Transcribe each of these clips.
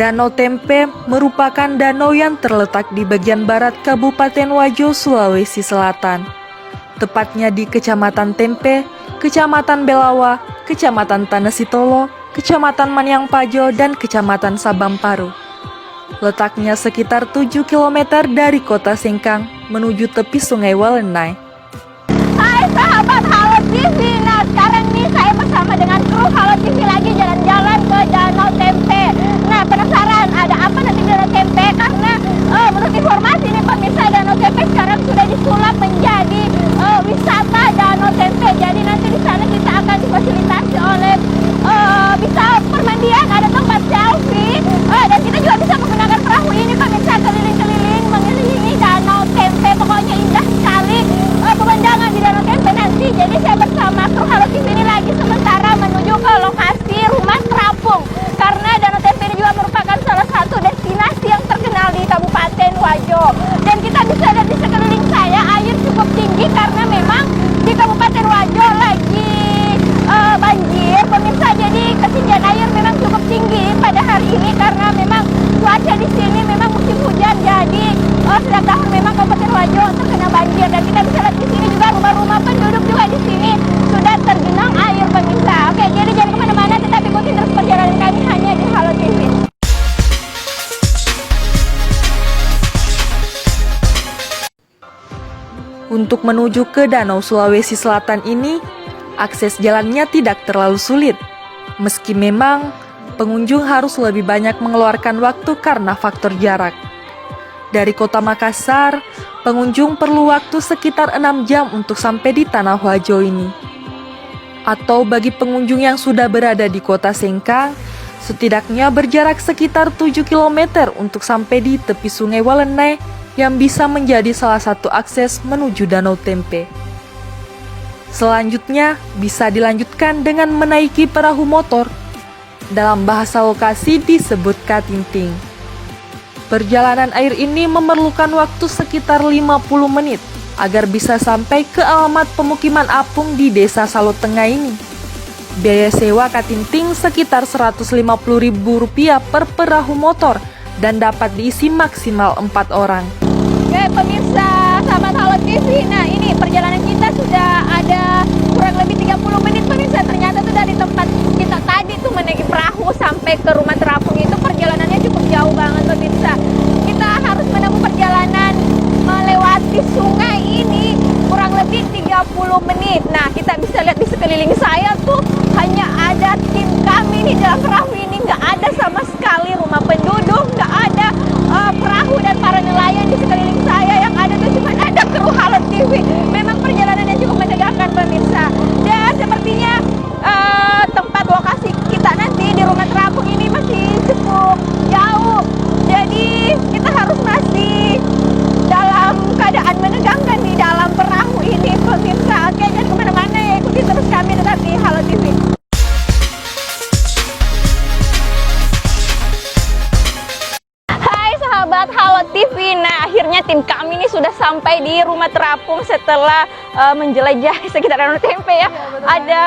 Danau Tempe merupakan danau yang terletak di bagian barat Kabupaten Wajo, Sulawesi Selatan. Tepatnya di Kecamatan Tempe, Kecamatan Belawa, Kecamatan Tanah Sitolo, Kecamatan Manyangpajo, dan Kecamatan Sabamparu. Letaknya sekitar 7 km dari kota Sengkang menuju tepi Sungai Walenai. Hai sahabat Halo TV, nah sekarang nih saya bersama dengan kru Halo TV lagi jalan-jalan ke Danau Tempe. Nah penasaran ada apa nanti di Danau Tempe? Karena menurut informasi nih pemirsa, Danau Tempe sekarang sudah disulap menjadi wisata Danau Tempe. Jadi nanti di sana kita akan difasilitasi oleh bisa permandian, ada tempat selfie, dan kita juga bisa menggunakan perahu ini pemirsa keliling-keliling mengelilingi Danau Tempe. Pokoknya indah sekali pemandangan di Danau Tempe nanti. Jadi saya bersama kru Halo TV ini lagi sementara menuju ke lokasi rumah terapung, karena Danau Tempe ini juga merupakan salah satu destinasi yang terkenal di Kabupaten Wajo. Dan kita bisa lihat di sekeliling saya air cukup tinggi karena memang di Kabupaten Wajo lagi banjir pemirsa. Jadi ketinggian air memang cukup tinggi pada hari ini karena memang cuaca di sini memang musim hujan. Jadi setiap tahun memang Kabupaten Wajo terkena banjir, dan kita bisa lihat di sini juga rumah-rumah penduduk juga di sini sudah tergenang air pemirsa. Oke, jadi jangan kemana-mana, tetapi ikutin terus perjalanan kami hanya di Halo TV. Untuk menuju ke Danau Sulawesi Selatan ini, akses jalannya tidak terlalu sulit. Meski memang pengunjung harus lebih banyak mengeluarkan waktu karena faktor jarak. Dari kota Makassar, pengunjung perlu waktu sekitar 6 jam untuk sampai di Tanah Wajo ini. Atau bagi pengunjung yang sudah berada di kota Sengkang, setidaknya berjarak sekitar 7 km untuk sampai di tepi Sungai Walenai yang bisa menjadi salah satu akses menuju Danau Tempe. Selanjutnya, bisa dilanjutkan dengan menaiki perahu motor. Dalam bahasa lokasi disebut katinting. Perjalanan air ini memerlukan waktu sekitar 50 menit agar bisa sampai ke alamat pemukiman apung di Desa Salot Tengah ini. Biaya sewa katinting sekitar Rp150.000 per perahu motor dan dapat diisi maksimal 4 orang. Oke pemirsa, sahabat Halo TV, nah ini perjalanan kita sudah ada kurang lebih 30 menit pemirsa. Ternyata tuh dari tempat kita tadi tuh menaiki perahu sampai ke rumah terapung itu perjalanannya cukup jauh banget pemirsa. Kita harus menempuh perjalanan melewati sungai ini kurang lebih 30 menit. Nah kita bisa lihat di sekeliling saya tuh hanya ada tim kami nih dalam perahu ini, nggak ada sama sekali rumah penduduk, nggak ada perahu dan para nelayan di sekeliling saya. Yang ada tuh cuma ada kru Halo TV. Memang perjalanannya cukup menegangkan pemirsa. Dan sepertinya tempat lokasi kita nanti di rumah terapung ini masih cukup jauh. Jadi kita harus masih dalam keadaan menegangkan di dalam perahu ini pemirsa. Oke, jangan kemana-mana ya, ikuti terus kami tetap di Halo TV. Sahabat Halo TV, nah akhirnya tim kami ini sudah sampai di rumah terapung setelah menjelajah sekitar Danau Tempe ya. Ada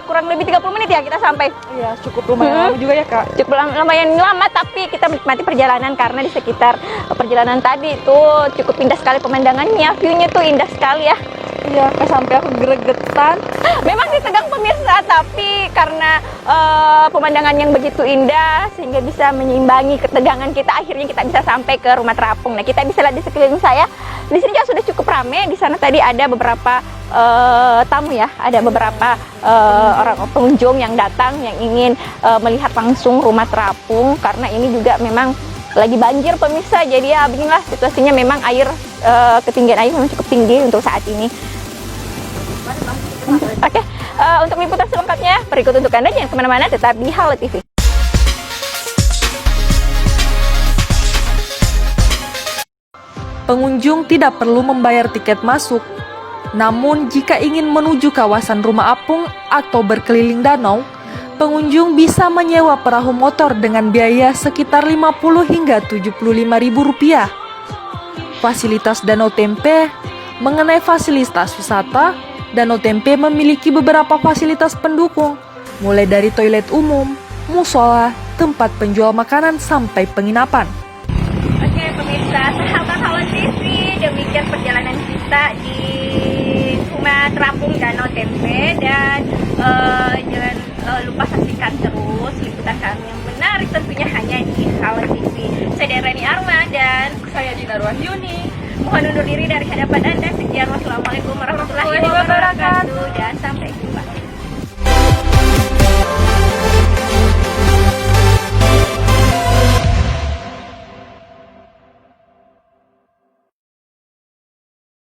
kurang lebih 30 menit ya kita sampai. Iya, cukup lumayan lama juga ya Kak. Cukup lumayan lama, tapi kita menikmati perjalanan karena di sekitar perjalanan tadi itu cukup indah sekali pemandangannya, view-nya tuh indah sekali ya. Iya, sampai aku gregetan. Memang ditegang pemirsa, tapi karena pemandangan yang begitu indah sehingga bisa menyeimbangi ketegangan kita, akhirnya kita bisa sampai ke rumah terapung. Nah, kita bisa lihat di sekeliling saya, di sini juga sudah cukup ramai. Di sana tadi ada beberapa tamu ya, ada beberapa orang pengunjung yang datang yang ingin melihat langsung rumah terapung, karena ini juga memang lagi banjir pemirsa. Jadi ya beginilah situasinya, memang air ketinggian air memang cukup tinggi untuk saat ini. Oke, untuk liputan selengkapnya berikut untuk Anda, jangan kemana-mana, tetap di Halo TV. Pengunjung tidak perlu membayar tiket masuk. Namun jika ingin menuju kawasan rumah apung atau berkeliling danau, pengunjung bisa menyewa perahu motor dengan biaya sekitar Rp50 hingga Rp75.000. Fasilitas Danau Tempe. Mengenai fasilitas wisata, Danau Tempe memiliki beberapa fasilitas pendukung, mulai dari toilet umum, musola, tempat penjual makanan sampai penginapan. Oke pemirsa, sahabat Halo TV, demikian perjalanan kita di Rumah Terapung Danau Tempe. Dan jangan lupa saksikan terus liputan kami yang menarik tentunya hanya di Halo TV. Saya Rani Arma dan Saya Dina Wahyuni. mohon undur diri dari hadapan Anda. Sekian, wassalamualaikum.